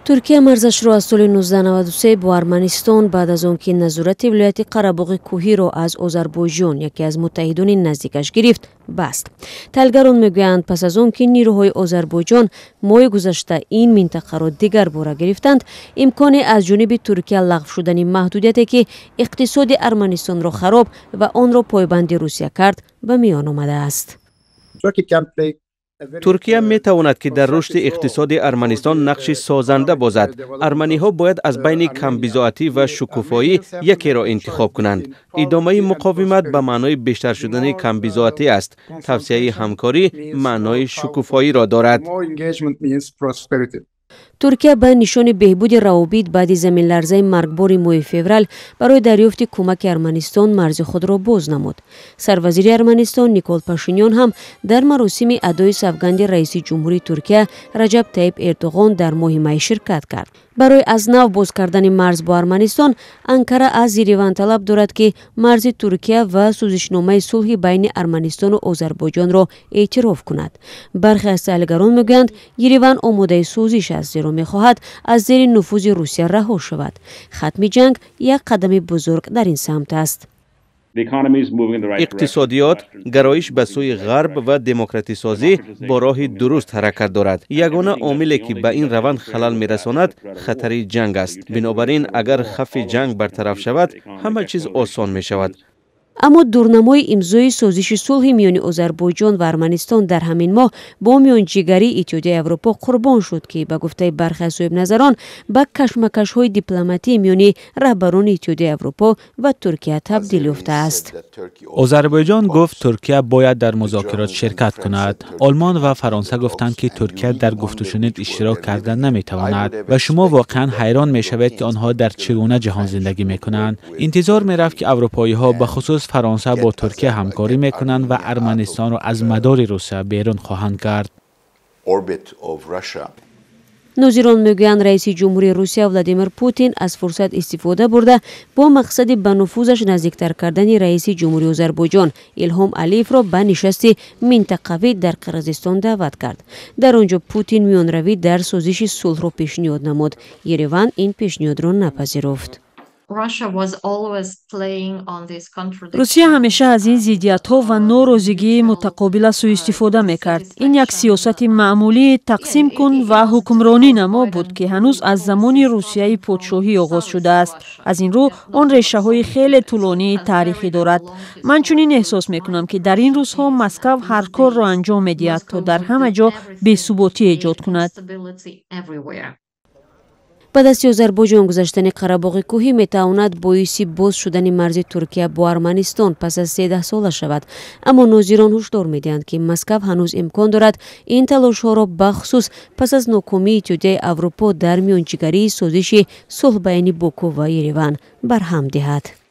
ترکیه مرزش را از سال 1993 با ارمنستان بعد از آنکه نظارت ولایت قره‌باغ کوهی را از آذربایجان یکی از متحدان نزدیکش گرفت بست. تحلیلگران میگویند پس از آنکه نیروهای آذربایجان ماه گذشته این منطقه را دیگر باره گرفتند، امکان از جانب ترکیه لغو شدن محدودیتی که اقتصاد ارمنستان را خراب و آن را پایبند روسیه کرد به میان آمده است. ترکیه می تواند که در رشد اقتصاد ارمنستان نقش سازنده باشد. ارمنی ها باید از بین کمبضاعتی و شکوفایی یکی را انتخاب کنند. ادامه مقاومت به معنای بیشتر شدن کمبضاعتی است. توسعه همکاری معنای شکوفایی را دارد. ترکیه به نشان بهبود روابط بعد زمین لرزه مرگبار ماه فوریه برای دریافت کمک ارمنستان مرز خود را باز نمود. سروزیر ارمنستان نیکول پاشینیان هم در مراسم ادای سوگند رئیس جمهوری ترکیه رجب طیب اردوغان در ماه می شرکت کرد. برای از نو باز کردن مرز با ارمنستان، انکره از یریوان طلب دارد که مرز ترکیه و سازشنامه صلح بین ارمنستان و آذربایجان را اعتراف کند. برخی از تحلیلگران میگویند یریوان آماده سازش است، زیرا میخواهد از زیر نفوذ روسیه رها شود. ختم جنگ یک قدم بزرگ در این سمت است. اقتصادیات گرایش به سوی غرب و دموکراتی سازی با راه درست حرکت دارد. یگانه عاملی که به این روند خلل میرساند خطر جنگ است. بنابراین اگر خف جنگ برطرف شود همه چیز آسان می شود. اما دورنمای امضای سازش صلح میان آذربایجان و ارمنستان در همین ماه با میانجیگری اتحادیه اروپا قربان شد که به گفته برخی از صاحب نظران به کشمکش‌های دیپلماتی میان رهبران اتحادیه اروپا و ترکیه تبدیل یافته است. آذربایجان گفت ترکیه باید در مذاکرات شرکت کند. آلمان و فرانسه گفتند که ترکیه در گفت و شنید اشتراک کردن نمیتواند و شما واقعا حیران میشوید که آنها در چگونه جهان زندگی میکنند. انتظار میرفت که اروپایی‌ها به خصوص فرانسه با ترکیه همکاری میکنند و ارمنستان را از مدار روسیه بیرون خواهند کرد. ناظران میگویند رئیس جمهوری روسیه ولادیمیر پوتین از فرصت استفاده برده با مقصد به نفوذش نزدیکتر کردن رئیس جمهوری آذربایجان ایلهام علیف را به نشست منطقوی در قرقیزستان دعوت کرد. در آنجا پوتین میانروی در سازش صلح را پیشنهاد نمود. یریوان این پیشنهاد را نپذیرفت. روسیه همیشه از این ضدیت‌ها و ناراضگی متقابل سوء استفاده می‌کرد. این یک سیاست معمولی تقسیم کن و حکمرانی نما بود که هنوز از زمان روسیه پادشاهی آغاز شده است. از این رو آن ریشه‌های خیلی طولانی تاریخی دارد. من چنین احساس می‌کنم که در این روزها مسکو هر کار را انجام می‌دهد تا در همه جا بی‌ثباتی ایجاد کند. به دست آذربایجان گذاشتن قره‌باغ کوهی میتواند باعث باز شدن مرز ترکیه با ارمنستان پس از 13 ساله شود. اما ناظران هشدار میدهند که مسکو هنوز امکان دارد این تلاش‌ها را بخصوص پس از ناکامی اتحادیه اروپا در میانجیگری سازش صلح بین باکو و یریوان برهم دهد.